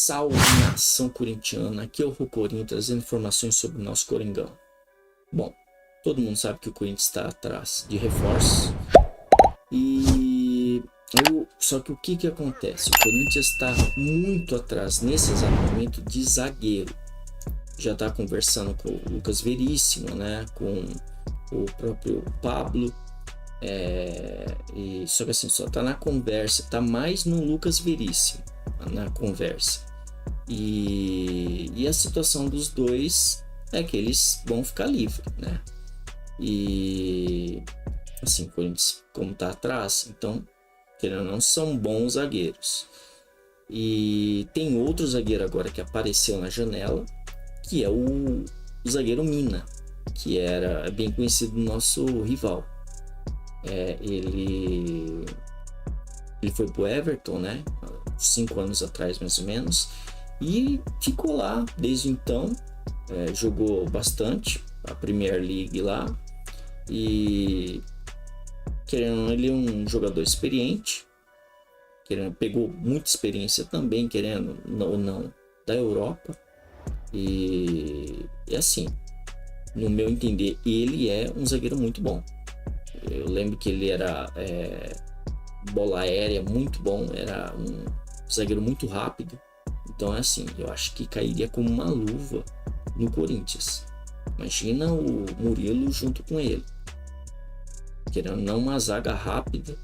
Salve, nação corintiana, aqui é o Rocorinho trazendo informações sobre o nosso Coringão. Bom, todo mundo sabe que o Corinthians está atrás de reforços só que o que acontece? O Corinthians está muito atrás nesse exato momento de zagueiro. Já está conversando com o Lucas Veríssimo, né? Com o próprio Pablo. Só que assim, só tá na conversa, tá mais no Lucas Veríssimo na conversa. E a situação dos dois é que eles vão ficar livres, né? E assim, o Corinthians, como tá atrás, então, querendo ou não, são bons zagueiros. E tem outro zagueiro agora que apareceu na janela, que é o zagueiro Mina, que era bem conhecido do nosso rival. Ele foi pro Everton, né? 5 anos atrás, mais ou menos. E ficou lá desde então. Jogou bastante a Premier League lá. E querendo ou não, ele é um jogador experiente. Pegou muita experiência também, querendo ou não, da Europa. E assim, no meu entender, ele é um zagueiro muito bom. Eu lembro que ele era bola aérea muito bom, era um zagueiro muito rápido. Então é assim, eu acho que cairia como uma luva no Corinthians. Imagina o Murilo junto com ele. Querendo não, uma zaga rápida.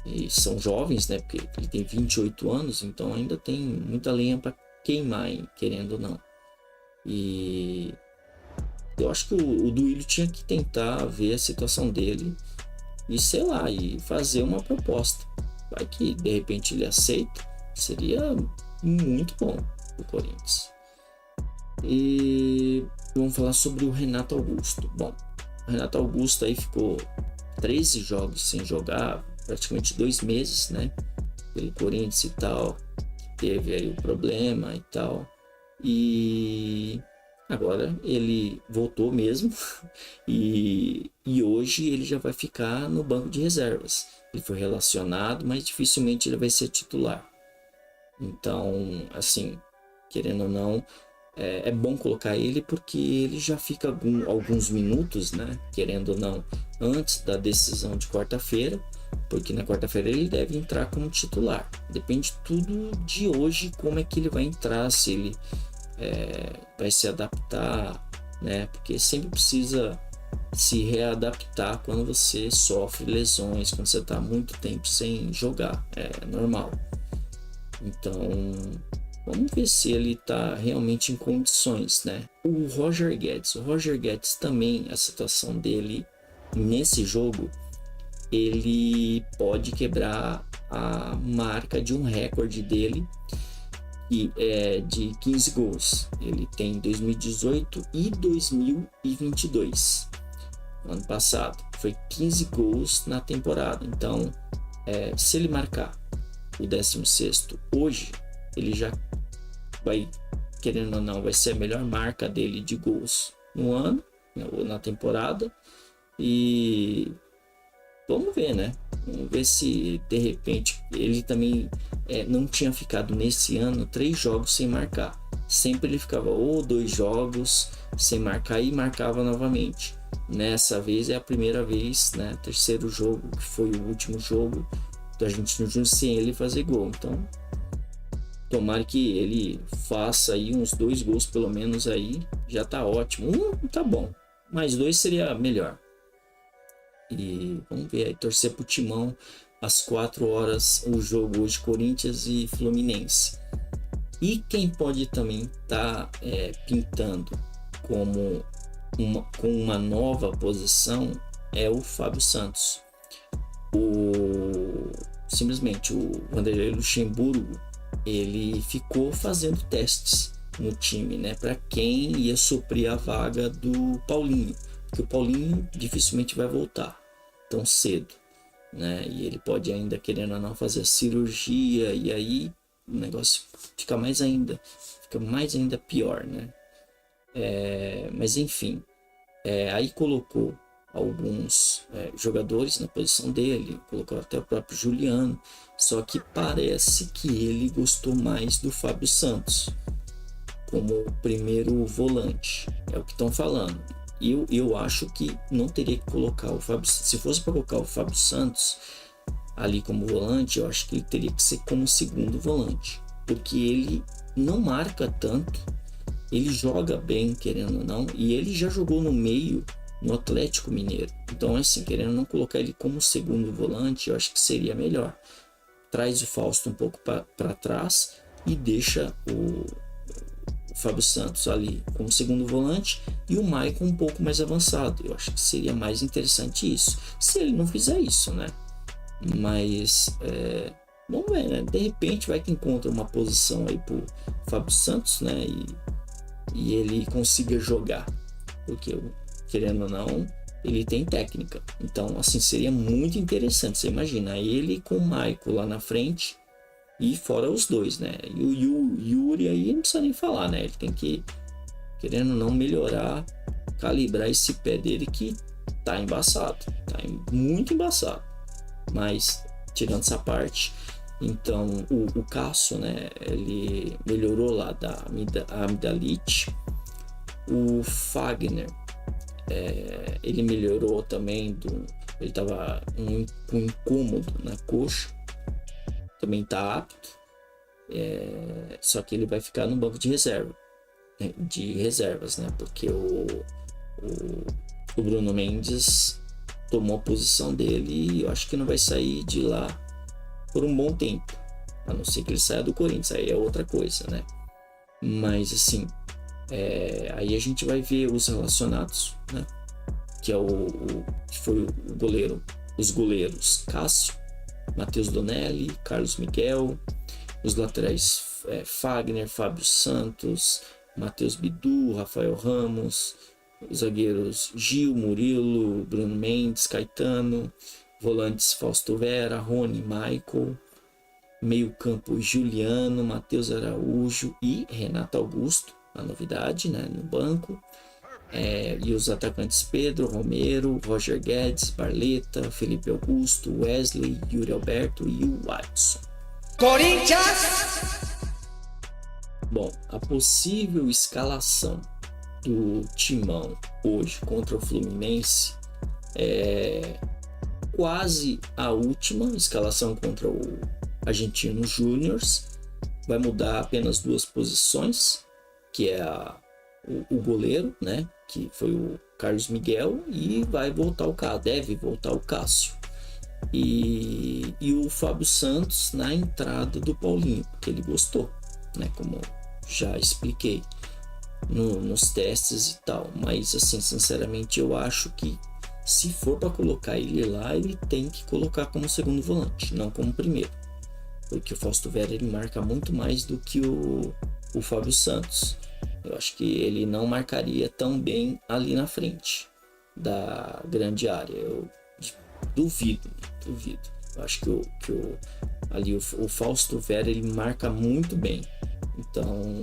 E são jovens, né? Porque ele tem 28 anos, então ainda tem muita lenha para queimar, hein? Querendo ou não. E eu acho que o Duílio tinha que tentar ver a situação dele e sei lá, e fazer uma proposta. Vai que de repente ele aceita, seria muito bom o Corinthians. E vamos falar sobre o Renato Augusto. Bom, o Renato Augusto aí ficou 13 jogos sem jogar, praticamente 2 meses, né? Pelo Corinthians e tal, teve aí o problema e tal. E agora ele voltou mesmo e hoje ele já vai ficar no banco de reservas. Ele foi relacionado, mas dificilmente ele vai ser titular. Então, assim, querendo ou não, é bom colocar ele porque ele já fica alguns minutos, né? Querendo ou não, antes da decisão de quarta-feira, porque na quarta-feira ele deve entrar como titular. Depende tudo de hoje, como é que ele vai entrar, se ele vai se adaptar, né? Porque sempre precisa se readaptar quando você sofre lesões, quando você está muito tempo sem jogar, é normal. Então, vamos ver se ele está realmente em condições, né? O Roger Guedes também, a situação dele nesse jogo, ele pode quebrar a marca de um recorde dele, que é de 15 gols. Ele tem 2018 e 2022. Ano passado foi 15 gols na temporada. Então, se ele marcar o 16º hoje, ele já vai, querendo ou não, vai ser a melhor marca dele de gols no ano, ou na temporada. E vamos ver, né? Vamos ver se de repente ele também não tinha ficado nesse ano 3 jogos sem marcar. Sempre ele ficava ou 2 jogos sem marcar e marcava novamente. Nessa vez é a primeira vez, né? Terceiro jogo, que foi o último jogo do Argentino Júnior sem ele fazer gol. Então, tomara que ele faça aí uns 2 gols pelo menos aí, já tá ótimo. Tá bom, mais 2 seria melhor. E vamos ver aí, torcer pro Timão às 4 horas o jogo hoje, Corinthians e Fluminense. E quem pode também tá pintando como com uma nova posição é o Fábio Santos. Simplesmente o Vanderlei Luxemburgo, ele ficou fazendo testes no time, né, para quem ia suprir a vaga do Paulinho, porque o Paulinho dificilmente vai voltar tão cedo, né, e ele pode ainda, querendo ou não, fazer a cirurgia, e aí o negócio fica mais ainda pior, né. Mas enfim, aí colocou alguns jogadores na posição dele, colocou até o próprio Juliano, só que parece que ele gostou mais do Fábio Santos como o primeiro volante, é o que estão falando. Eu acho que não teria que colocar o Fábio, se fosse para colocar o Fábio Santos ali como volante, eu acho que ele teria que ser como segundo volante, porque ele não marca tanto, ele joga bem, querendo ou não, e ele já jogou no meio no Atlético Mineiro. Então, assim, querendo não colocar ele como segundo volante, eu acho que seria melhor. Traz o Fausto um pouco para trás e deixa o Fábio Santos ali como segundo volante e o Maicon um pouco mais avançado. Eu acho que seria mais interessante isso, se ele não fizer isso, né? Mas vamos ver, né? De repente vai que encontra uma posição aí pro Fábio Santos, né? E ele consiga jogar, porque querendo ou não, ele tem técnica. Então, assim, seria muito interessante. Você imagina ele com o Maicon lá na frente e fora os dois, né? E o Yuri aí não precisa nem falar, né? Ele tem que, querendo ou não, melhorar, calibrar esse pé dele que tá embaçado, tá muito embaçado. Mas, tirando essa parte, então o Cássio, né? Ele melhorou lá da amidalite. O Fagner, ele melhorou também ele tava com incômodo na coxa, também tá apto, só que ele vai ficar no banco de reserva, né, de reservas, né, porque o Bruno Mendes tomou a posição dele e eu acho que não vai sair de lá por um bom tempo, a não ser que ele saia do Corinthians, aí é outra coisa, né, mas assim, aí a gente vai ver os relacionados, né? Que que foi o goleiro, os goleiros Cássio, Matheus Donelli, Carlos Miguel, os laterais Fagner, Fábio Santos, Matheus Bidu, Rafael Ramos, os zagueiros Gil, Murilo, Bruno Mendes, Caetano, volantes Fausto Vera, Rony, Michael, meio campo Juliano, Matheus Araújo e Renato Augusto, a novidade, né, no banco, e os atacantes Pedro, Romero, Roger Guedes, Barleta, Felipe Augusto, Wesley, Yuri Alberto e o Watson. Corinthians! Bom, a possível escalação do Timão hoje contra o Fluminense é quase a última escalação contra o Argentino Júnior. Vai mudar apenas duas posições, que é o goleiro, né, que foi o Carlos Miguel, e vai voltar deve voltar o Cássio. E o Fábio Santos na entrada do Paulinho, porque ele gostou, né, como já expliquei nos testes e tal. Mas assim, sinceramente, eu acho que se for para colocar ele lá, ele tem que colocar como segundo volante, não como primeiro, porque o Fausto Vera ele marca muito mais do que o Fábio Santos. Eu acho que ele não marcaria tão bem ali na frente da grande área. Eu duvido. Eu acho que ali o Fausto Vera ele marca muito bem. Então,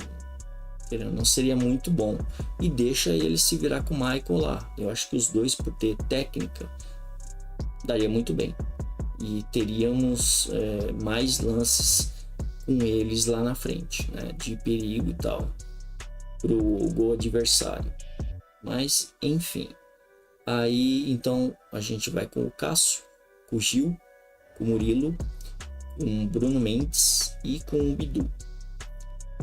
não seria muito bom. E deixa ele se virar com o Michael lá. Eu acho que os dois, por ter técnica, daria muito bem. E teríamos mais lances com eles lá na frente, né, de perigo e tal, pro gol adversário. Mas enfim, aí então a gente vai com o Cássio, com o Gil, com o Murilo, com o Bruno Mendes e com o Bidu.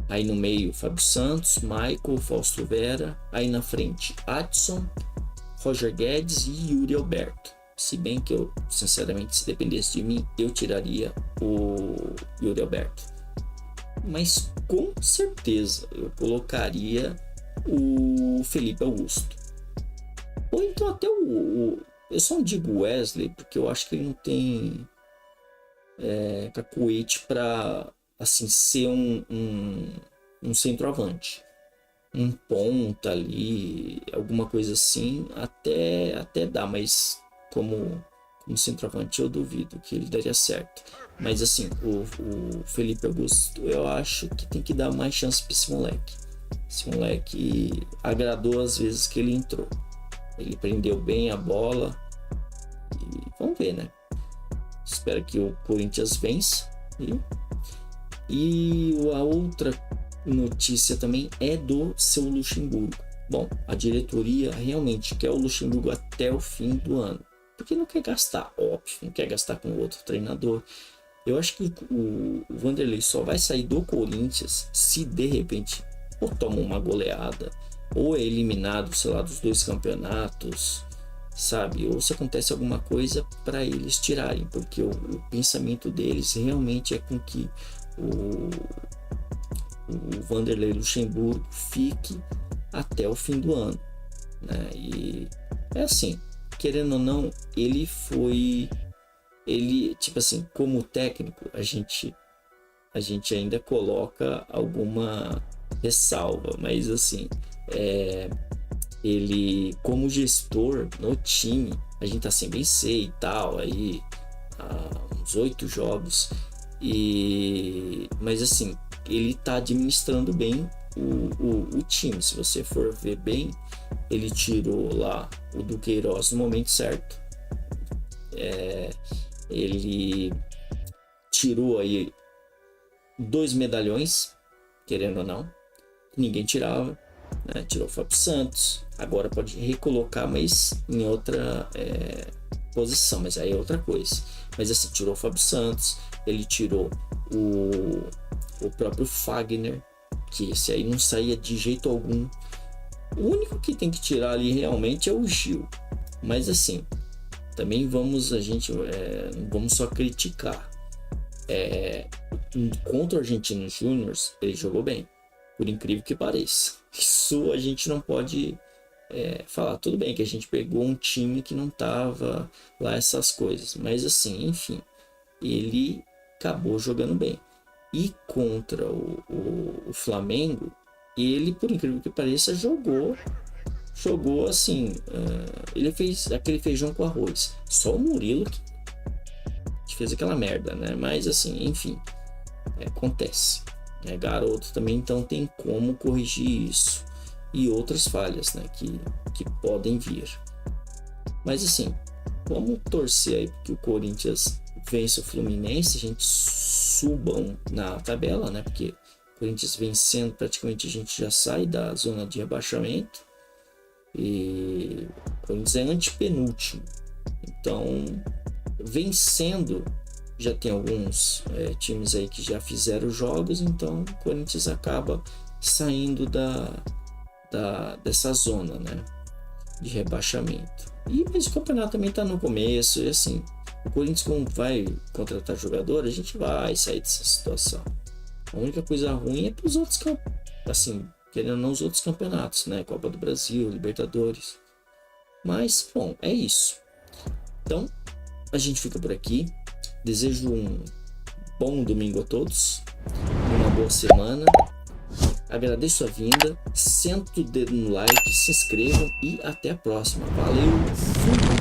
Aí no meio Fábio Santos, Michael, Fausto Vera. Aí na frente Adson, Roger Guedes e Yuri Alberto. Se bem que eu, sinceramente, se dependesse de mim, eu tiraria o Yuri Alberto. Mas com certeza eu colocaria o Felipe Augusto. Ou então até eu só não digo Wesley, porque eu acho que ele não tem cacuete para assim, ser um centroavante. Um ponta ali, alguma coisa assim, até dá, mas como centroavante eu duvido que ele daria certo. Mas assim, o Felipe Augusto, eu acho que tem que dar mais chance para esse moleque. Esse moleque agradou as vezes que ele entrou. Ele prendeu bem a bola e vamos ver, né? Espero que o Corinthians vença. E a outra notícia também é do seu Luxemburgo. Bom, a diretoria realmente quer o Luxemburgo até o fim do ano, porque não quer gastar, óbvio, não quer gastar com outro treinador. Eu acho que o Vanderlei só vai sair do Corinthians se de repente ou toma uma goleada, ou é eliminado, sei lá, dos 2 campeonatos, sabe? Ou se acontece alguma coisa para eles tirarem, porque o pensamento deles realmente é com que o Vanderlei Luxemburgo fique até o fim do ano, né? E é assim, querendo ou não, ele tipo assim, como técnico, a gente ainda coloca alguma ressalva, mas assim, ele como gestor no time, a gente tá sem vencer e tal, aí há uns 8 jogos, mas assim, ele tá administrando bem o time. Se você for ver bem, ele tirou lá o Duqueiroz no momento certo, ele tirou aí 2 medalhões, querendo ou não, ninguém tirava, né? Tirou o Fábio Santos, agora pode recolocar, mas em outra posição, mas aí é outra coisa. Mas assim, tirou o Fábio Santos, ele tirou o próprio Fagner, que esse aí não saía de jeito algum. O único que tem que tirar ali realmente é o Gil, mas assim, também não vamos só criticar. Contra o Argentino Júnior, ele jogou bem, por incrível que pareça. Isso a gente não pode falar. Tudo bem que a gente pegou um time que não tava lá essas coisas, mas assim, enfim, ele acabou jogando bem. E contra o Flamengo, ele, por incrível que pareça, jogou assim, ele fez aquele feijão com arroz. Só o Murilo que fez aquela merda, né? Mas assim, enfim, acontece. Garoto também, então tem como corrigir isso. E outras falhas, né? Que podem vir. Mas assim, vamos torcer aí que o Corinthians vença o Fluminense, a gente suba na tabela, né? Porque o Corinthians vencendo, praticamente a gente já sai da zona de rebaixamento. E o Corinthians é antepenúltimo. Então, vencendo, já tem alguns times aí que já fizeram jogos, então o Corinthians acaba saindo dessa zona, né, de rebaixamento. Mas o campeonato também está no começo, e assim, o Corinthians, como vai contratar jogador, a gente vai sair dessa situação. A única coisa ruim é para os outros assim, querendo ou não, os outros campeonatos, né, Copa do Brasil, Libertadores. Mas, bom, é isso. Então, a gente fica por aqui. Desejo um bom domingo a todos, uma boa semana. Agradeço a vinda, senta o dedo no like, se inscrevam e até a próxima. Valeu, fui!